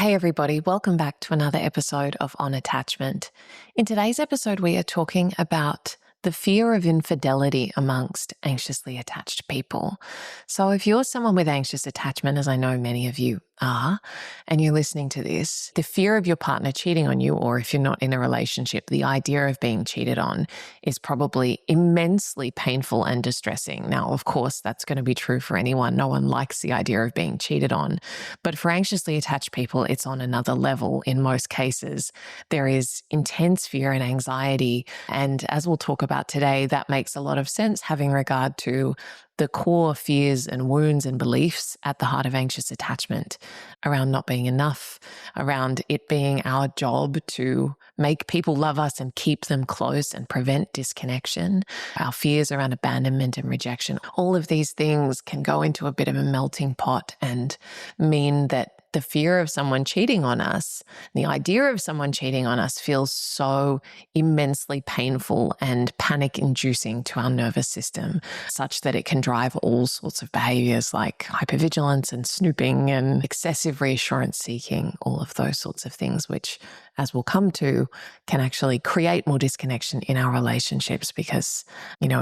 Hey everybody, welcome back to another episode of On Attachment. In today's episode, we are talking about the fear of infidelity amongst anxiously attached people. So if you're someone with anxious attachment, as I know many of you are, and you're listening to this, the fear of your partner cheating on you, or if you're not in a relationship, the idea of being cheated on is probably immensely painful and distressing. Now, of course, that's going to be true for anyone. No one likes the idea of being cheated on. But for anxiously attached people, it's on another level in most cases. There is intense fear and anxiety. And as we'll talk about today, that makes a lot of sense having regard to the core fears and wounds and beliefs at the heart of anxious attachment around not being enough, around it being our job to make people love us and keep them close and prevent disconnection, our fears around abandonment and rejection. All of these things can go into a bit of a melting pot and mean that the fear of someone cheating on us, the idea of someone cheating on us feels so immensely painful and panic-inducing to our nervous system, such that it can drive all sorts of behaviors like hypervigilance and snooping and excessive reassurance seeking, all of those sorts of things, which, as we'll come to, can actually create more disconnection in our relationships because,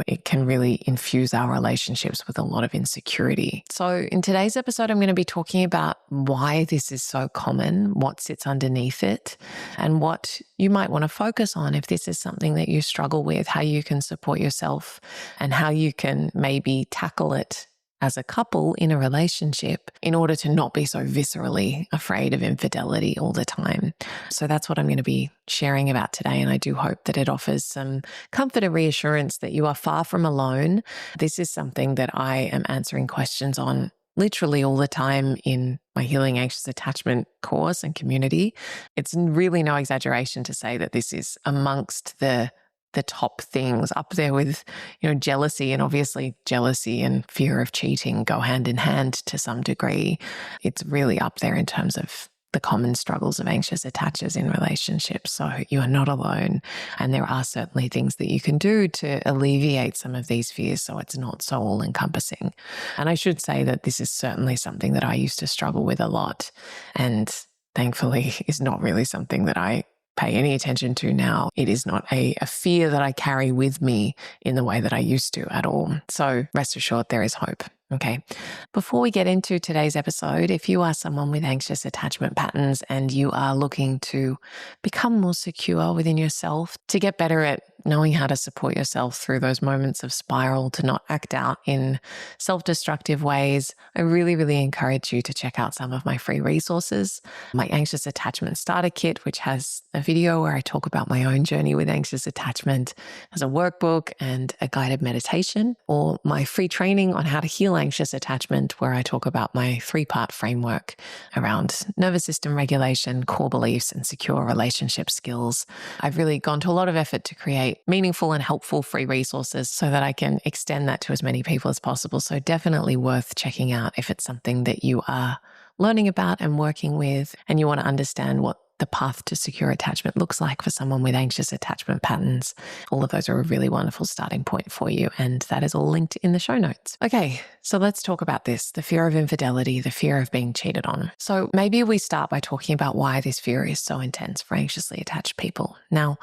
it can really infuse our relationships with a lot of insecurity. So in today's episode, I'm going to be talking about why this is so common, what sits underneath it, and what you might want to focus on if this is something that you struggle with, how you can support yourself and how you can maybe tackle it as a couple in a relationship in order to not be so viscerally afraid of infidelity all the time. So that's what I'm going to be sharing about today. And I do hope that it offers some comfort and reassurance that you are far from alone. This is something that I am answering questions on literally all the time in my Healing Anxious Attachment course and community. It's really no exaggeration to say that this is amongst the top things, up there with, jealousy, and obviously jealousy and fear of cheating go hand in hand to some degree. It's really up there in terms of the common struggles of anxious attachers in relationships. So you are not alone. And there are certainly things that you can do to alleviate some of these fears so it's not so all-encompassing. And I should say that this is certainly something that I used to struggle with a lot, and thankfully is not really something that I pay any attention to now. It is not a fear that I carry with me in the way that I used to at all. So rest assured, there is hope. Okay. Before we get into today's episode, if you are someone with anxious attachment patterns and you are looking to become more secure within yourself, to get better at knowing how to support yourself through those moments of spiral, to not act out in self-destructive ways, I really, really encourage you to check out some of my free resources. My Anxious Attachment Starter Kit, which has a video where I talk about my own journey with anxious attachment, as a workbook and a guided meditation, or my free training on how to heal anxious attachment, where I talk about my 3-part framework around nervous system regulation, core beliefs, and secure relationship skills. I've really gone to a lot of effort to create meaningful and helpful free resources so that I can extend that to as many people as possible. So definitely worth checking out if it's something that you are learning about and working with, and you want to understand what the path to secure attachment looks like for someone with anxious attachment patterns. All of those are a really wonderful starting point for you, and that is all linked in the show notes. Okay, so let's talk about this, the fear of infidelity, the fear of being cheated on. So maybe we start by talking about why this fear is so intense for anxiously attached people. Now,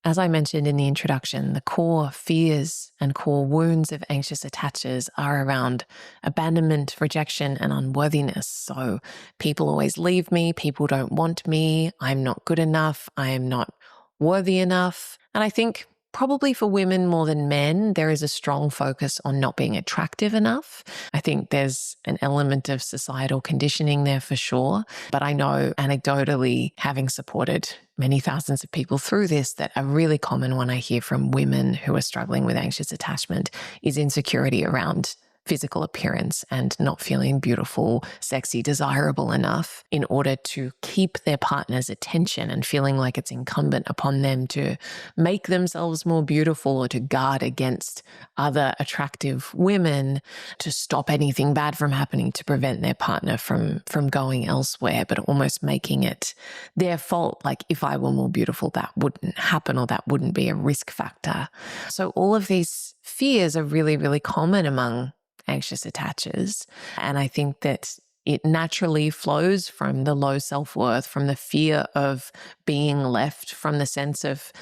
as I mentioned in the introduction, the core fears and core wounds of anxious attachers are around abandonment, rejection, and unworthiness. So people always leave me, people don't want me, I'm not good enough, I am not worthy enough. And I think probably for women more than men, there is a strong focus on not being attractive enough. I think there's an element of societal conditioning there for sure. But I know anecdotally, having supported many thousands of people through this, that a really common one I hear from women who are struggling with anxious attachment is insecurity around physical appearance and not feeling beautiful, sexy, desirable enough in order to keep their partner's attention, and feeling like it's incumbent upon them to make themselves more beautiful or to guard against other attractive women, to stop anything bad from happening, to prevent their partner from going elsewhere, but almost making it their fault. Like, if I were more beautiful, that wouldn't happen, or that wouldn't be a risk factor. So all of these fears are really, really common among anxious attachers. And I think that it naturally flows from the low self-worth, from the fear of being left, from the sense of,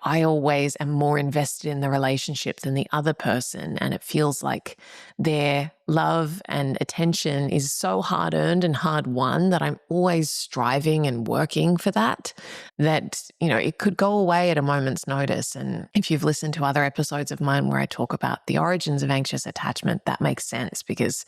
I always am more invested in the relationship than the other person. And it feels like their love and attention is so hard earned and hard won that I'm always striving and working for that, it could go away at a moment's notice. And if you've listened to other episodes of mine where I talk about the origins of anxious attachment, that makes sense because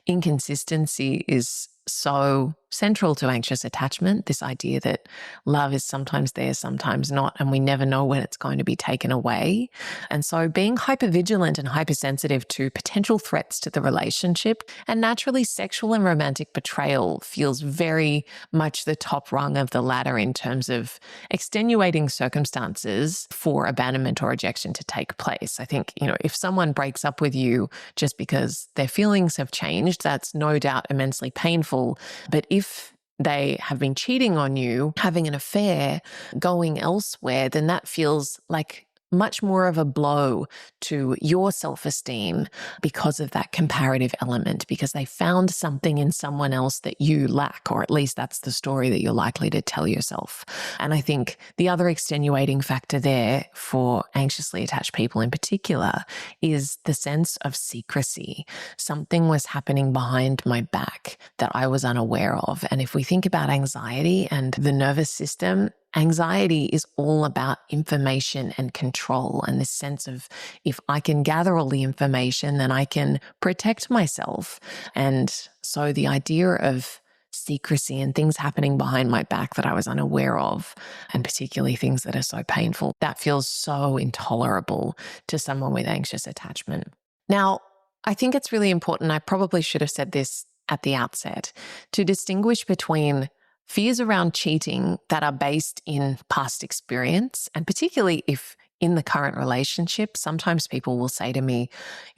inconsistency is so central to anxious attachment, this idea that love is sometimes there, sometimes not, and we never know when it's going to be taken away. And so being hypervigilant and hypersensitive to potential threats to the relationship, and naturally sexual and romantic betrayal feels very much the top rung of the ladder in terms of extenuating circumstances for abandonment or rejection to take place. I think, if someone breaks up with you just because their feelings have changed, that's no doubt immensely painful. But if they have been cheating on you, having an affair, going elsewhere, then that feels like much more of a blow to your self-esteem because of that comparative element, because they found something in someone else that you lack, or at least that's the story that you're likely to tell yourself. And I think the other extenuating factor there for anxiously attached people in particular is the sense of secrecy. Something was happening behind my back that I was unaware of. And if we think about anxiety and the nervous system, anxiety is all about information and control, and this sense of, if I can gather all the information, then I can protect myself. And so the idea of secrecy and things happening behind my back that I was unaware of, and particularly things that are so painful, that feels so intolerable to someone with anxious attachment. Now, I think it's really important, I probably should have said this at the outset, to distinguish between fears around cheating that are based in past experience, and particularly if in the current relationship, sometimes people will say to me,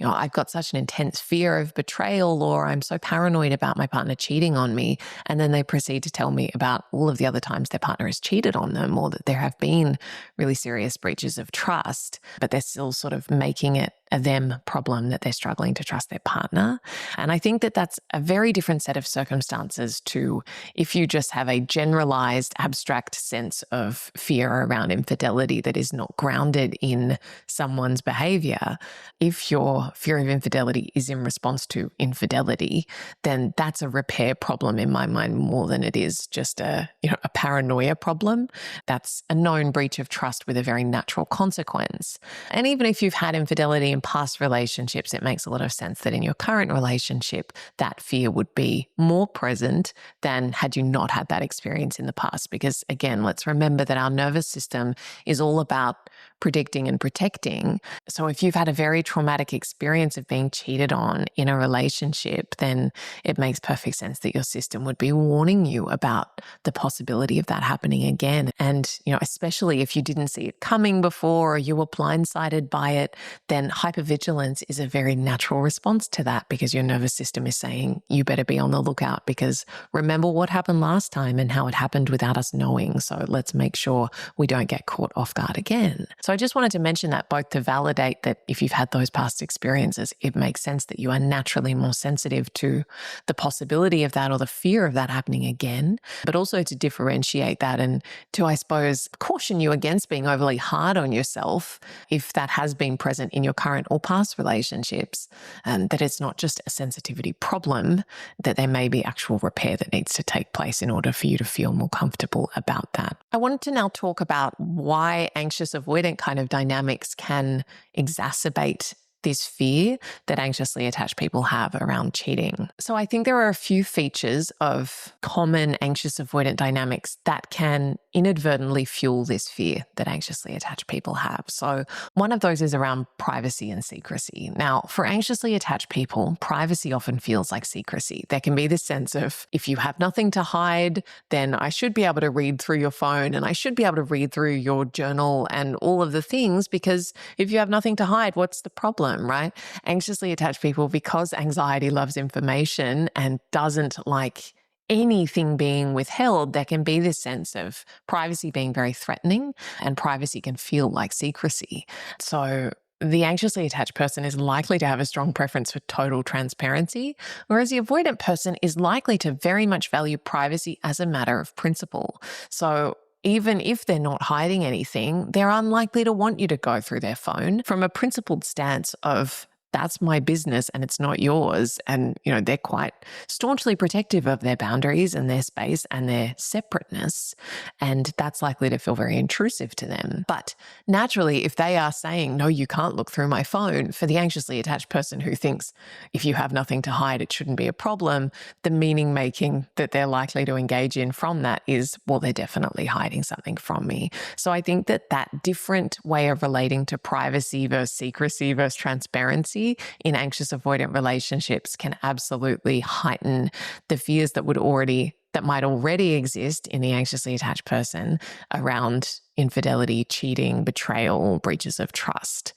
I've got such an intense fear of betrayal, or I'm so paranoid about my partner cheating on me. And then they proceed to tell me about all of the other times their partner has cheated on them, or that there have been really serious breaches of trust, but they're still sort of making it a them problem that they're struggling to trust their partner. And I think that that's a very different set of circumstances to if you just have a generalized, abstract sense of fear around infidelity that is not grounded in someone's behavior. If your fear of infidelity is in response to infidelity, then that's a repair problem in my mind more than it is just a paranoia problem. That's a known breach of trust with a very natural consequence. And even if you've had infidelity in past relationships, it makes a lot of sense that in your current relationship, that fear would be more present than had you not had that experience in the past. Because again, let's remember that our nervous system is all about predicting and protecting. So if you've had a very traumatic experience of being cheated on in a relationship, then it makes perfect sense that your system would be warning you about the possibility of that happening again. And, especially if you didn't see it coming before or you were blindsided by it, then hypervigilance is a very natural response to that, because your nervous system is saying, you better be on the lookout, because remember what happened last time and how it happened without us knowing. So let's make sure we don't get caught off guard again. So I just wanted to mention that both to validate that if you've had those past experiences, it makes sense that you are naturally more sensitive to the possibility of that or the fear of that happening again, but also to differentiate that and to, I suppose, caution you against being overly hard on yourself if that has been present in your current or past relationships, that it's not just a sensitivity problem, that there may be actual repair that needs to take place in order for you to feel more comfortable about that. I wanted to now talk about why anxious-avoidant kind of dynamics can exacerbate this fear that anxiously attached people have around cheating. So I think there are a few features of common anxious-avoidant dynamics that can inadvertently fuel this fear that anxiously attached people have. So one of those is around privacy and secrecy. Now, for anxiously attached people, privacy often feels like secrecy. There can be this sense of, if you have nothing to hide, then I should be able to read through your phone and I should be able to read through your journal and all of the things, because if you have nothing to hide, what's the problem, right? Anxiously attached people, because anxiety loves information and doesn't like anything being withheld, there can be this sense of privacy being very threatening, and privacy can feel like secrecy. So the anxiously attached person is likely to have a strong preference for total transparency, whereas the avoidant person is likely to very much value privacy as a matter of principle. So even if they're not hiding anything, they're unlikely to want you to go through their phone from a principled stance of that's my business and it's not yours. And, they're quite staunchly protective of their boundaries and their space and their separateness. And that's likely to feel very intrusive to them. But naturally, if they are saying, no, you can't look through my phone, for the anxiously attached person who thinks if you have nothing to hide, it shouldn't be a problem, the meaning making that they're likely to engage in from that is, well, they're definitely hiding something from me. So I think that different way of relating to privacy versus secrecy versus transparency in anxious avoidant relationships can absolutely heighten the fears that might already exist in the anxiously attached person around infidelity, cheating, betrayal, breaches of trust.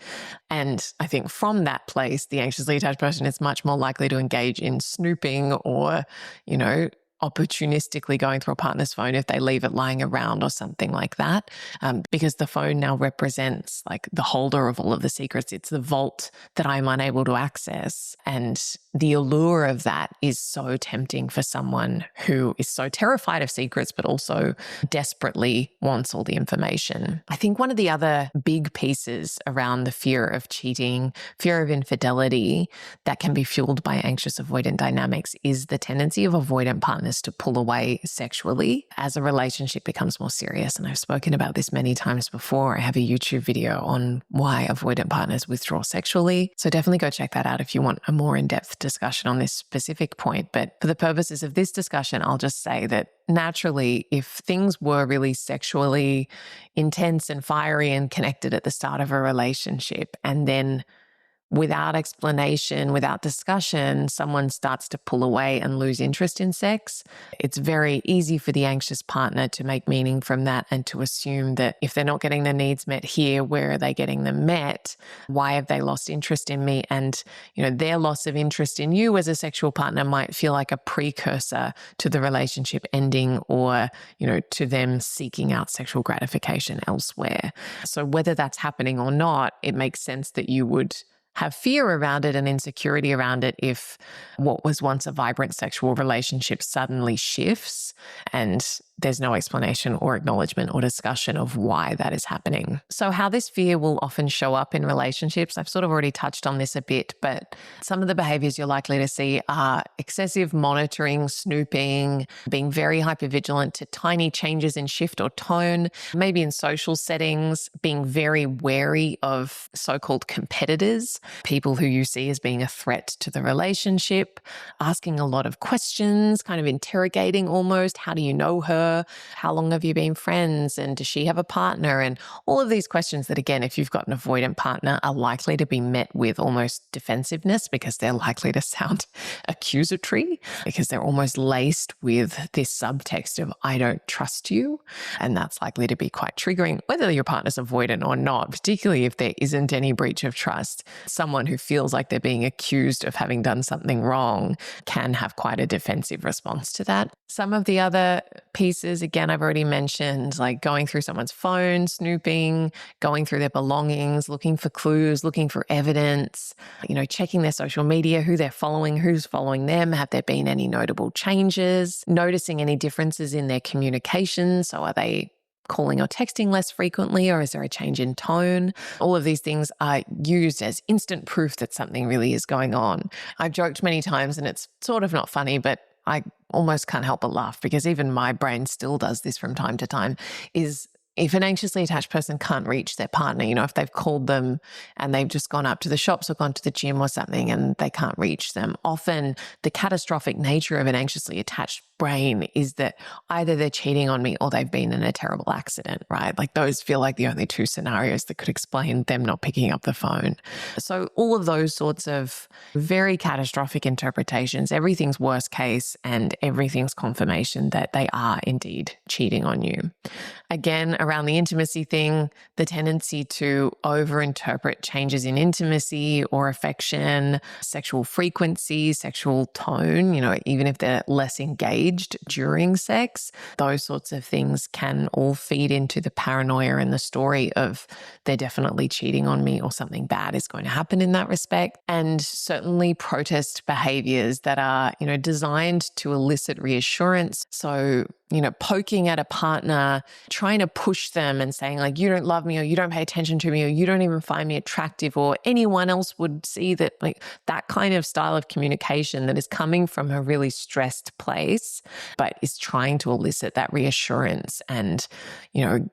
And I think from that place, the anxiously attached person is much more likely to engage in snooping or, opportunistically going through a partner's phone if they leave it lying around or something like that, because the phone now represents like the holder of all of the secrets. It's the vault that I'm unable to access. And the allure of that is so tempting for someone who is so terrified of secrets, but also desperately wants all the information. I think one of the other big pieces around the fear of cheating, fear of infidelity that can be fueled by anxious avoidant dynamics is the tendency of avoidant partners to pull away sexually as a relationship becomes more serious. And I've spoken about this many times before. I have a YouTube video on why avoidant partners withdraw sexually. So definitely go check that out if you want a more in-depth discussion on this specific point. But for the purposes of this discussion, I'll just say that naturally, if things were really sexually intense and fiery and connected at the start of a relationship, and then without explanation, without discussion, someone starts to pull away and lose interest in sex, it's very easy for the anxious partner to make meaning from that and to assume that if they're not getting their needs met here, where are they getting them met? Why have they lost interest in me? And, their loss of interest in you as a sexual partner might feel like a precursor to the relationship ending or, to them seeking out sexual gratification elsewhere. So whether that's happening or not, it makes sense that you would have fear around it and insecurity around it if what was once a vibrant sexual relationship suddenly shifts and there's no explanation or acknowledgement or discussion of why that is happening. So how this fear will often show up in relationships, I've sort of already touched on this a bit, but some of the behaviors you're likely to see are excessive monitoring, snooping, being very hypervigilant to tiny changes in shift or tone, maybe in social settings, being very wary of so-called competitors, people who you see as being a threat to the relationship, asking a lot of questions, kind of interrogating almost, how do you know her? How long have you been friends? And does she have a partner? And all of these questions that, again, if you've got an avoidant partner, are likely to be met with almost defensiveness because they're likely to sound accusatory because they're almost laced with this subtext of, I don't trust you. And that's likely to be quite triggering, whether your partner's avoidant or not, particularly if there isn't any breach of trust. Someone who feels like they're being accused of having done something wrong can have quite a defensive response to that. Some of the other pieces, again, I've already mentioned, like going through someone's phone, snooping, going through their belongings, looking for clues, looking for evidence, checking their social media, who they're following, who's following them. Have there been any notable changes? Noticing any differences in their communication. So are they calling or texting less frequently, or is there a change in tone? All of these things are used as instant proof that something really is going on. I've joked many times, and it's sort of not funny, but I almost can't help but laugh because even my brain still does this from time to time, is if an anxiously attached person can't reach their partner, if they've called them and they've just gone up to the shops or gone to the gym or something and they can't reach them, often the catastrophic nature of an anxiously attached brain is that either they're cheating on me or they've been in a terrible accident, right? Like those feel like the only two scenarios that could explain them not picking up the phone. So all of those sorts of very catastrophic interpretations, everything's worst case and everything's confirmation that they are indeed cheating on you. Again, around the intimacy thing, the tendency to overinterpret changes in intimacy or affection, sexual frequency, sexual tone, even if they're less engaged engaged during sex, those sorts of things can all feed into the paranoia and the story of they're definitely cheating on me or something bad is going to happen in that respect. And certainly protest behaviors that are, designed to elicit reassurance. So, poking at a partner, trying to push them and saying like, you don't love me, or you don't pay attention to me, or you don't even find me attractive, or anyone else would see that, like that kind of style of communication that is coming from a really stressed place, but is trying to elicit that reassurance and,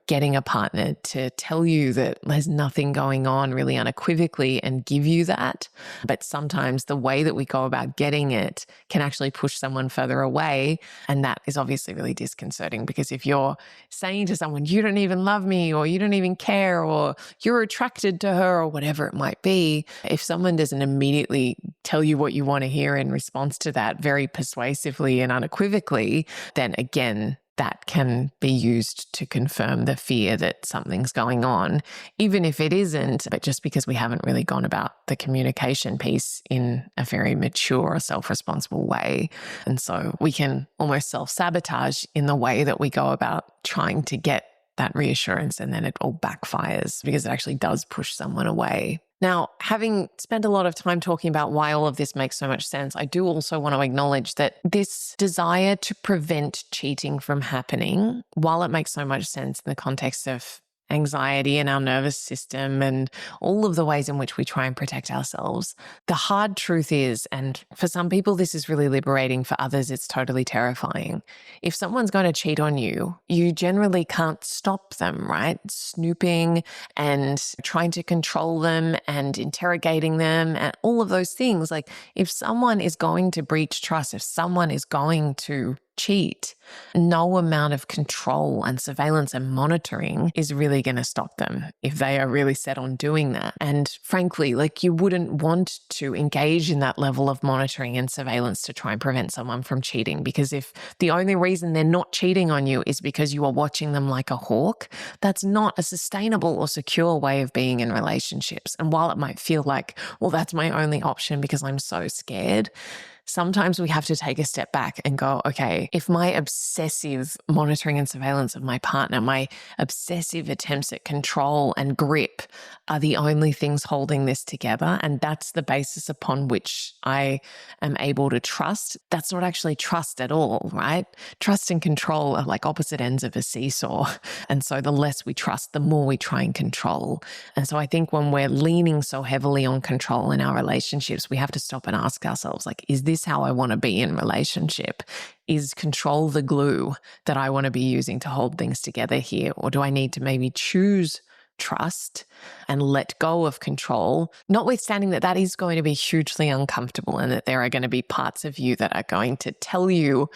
getting a partner to tell you that there's nothing going on really unequivocally and give you that. But sometimes the way that we go about getting it can actually push someone further away. And that is obviously really disconcerting, because if you're saying to someone, you don't even love me, or you don't even care, or you're attracted to her, or whatever it might be, if someone doesn't immediately tell you what you want to hear in response to that very persuasively and unequivocally, then again, that can be used to confirm the fear that something's going on, even if it isn't, but just because we haven't really gone about the communication piece in a very mature, self-responsible way. And so we can almost self-sabotage in the way that we go about trying to get that reassurance, and then it all backfires because it actually does push someone away. Now, having spent a lot of time talking about why all of this makes so much sense, I do also want to acknowledge that this desire to prevent cheating from happening, while it makes so much sense in the context of anxiety and our nervous system and all of the ways in which we try and protect ourselves, the hard truth is, and for some people this is really liberating, for others it's totally terrifying. If someone's going to cheat on you, you generally can't stop them, right? Snooping and trying to control them and interrogating them and all of those things. Like, if someone is going to breach trust, if someone is going to cheat, no amount of control and surveillance and monitoring is really going to stop them if they are really set on doing that. And frankly, like, you wouldn't want to engage in that level of monitoring and surveillance to try and prevent someone from cheating, because if the only reason they're not cheating on you is because you are watching them like a hawk, that's not a sustainable or secure way of being in relationships. And while it might feel like, well, that's my only option because I'm so scared, sometimes we have to take a step back and go, okay, if my obsessive monitoring and surveillance of my partner, my obsessive attempts at control and grip are the only things holding this together, and that's the basis upon which I am able to trust, that's not actually trust at all, right? Trust and control are like opposite ends of a seesaw. And so the less we trust, the more we try and control. And so I think when we're leaning so heavily on control in our relationships, we have to stop and ask ourselves, like, is this how I want to be in relationship? Is control the glue that I want to be using to hold things together here? Or do I need to maybe choose trust and let go of control, notwithstanding that that is going to be hugely uncomfortable, and that there are going to be parts of you that are going to tell you,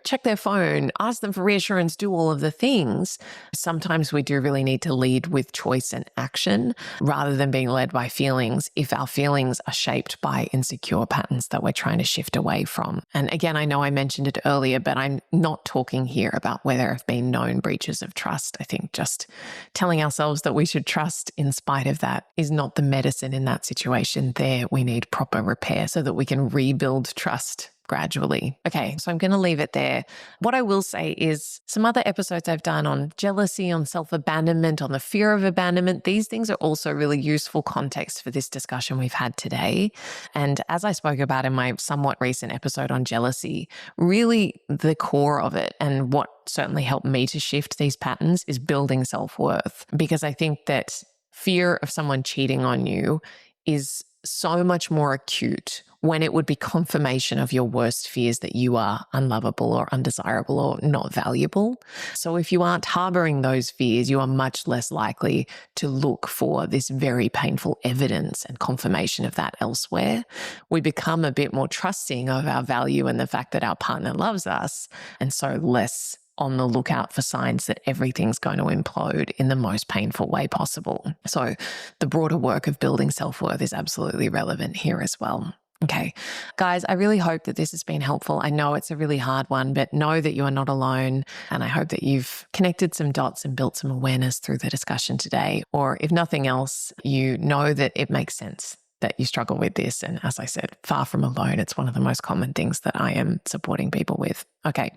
check their phone, ask them for reassurance, do all of the things. Sometimes we do really need to lead with choice and action rather than being led by feelings, if our feelings are shaped by insecure patterns that we're trying to shift away from. And again, I know I mentioned it earlier, but I'm not talking here about where there have been known breaches of trust. I think just telling ourselves that we should trust in spite of that is not the medicine in that situation. There, we need proper repair so that we can rebuild trust gradually. Okay, so I'm going to leave it there. What I will say is some other episodes I've done on jealousy, on self-abandonment, on the fear of abandonment, these things are also really useful context for this discussion we've had today. And as I spoke about in my somewhat recent episode on jealousy, really the core of it, and what certainly helped me to shift these patterns, is building self-worth. Because I think that fear of someone cheating on you is so much more acute when it would be confirmation of your worst fears that you are unlovable or undesirable or not valuable. So if you aren't harboring those fears, you are much less likely to look for this very painful evidence and confirmation of that elsewhere. We become a bit more trusting of our value and the fact that our partner loves us, and so less on the lookout for signs that everything's going to implode in the most painful way possible. So the broader work of building self-worth is absolutely relevant here as well. Okay, guys, I really hope that this has been helpful. I know it's a really hard one, but know that you are not alone. And I hope that you've connected some dots and built some awareness through the discussion today. Or if nothing else, you know that it makes sense that you struggle with this. And as I said, far from alone. It's one of the most common things that I am supporting people with. Okay,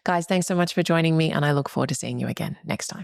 guys, thanks so much for joining me, and I look forward to seeing you again next time.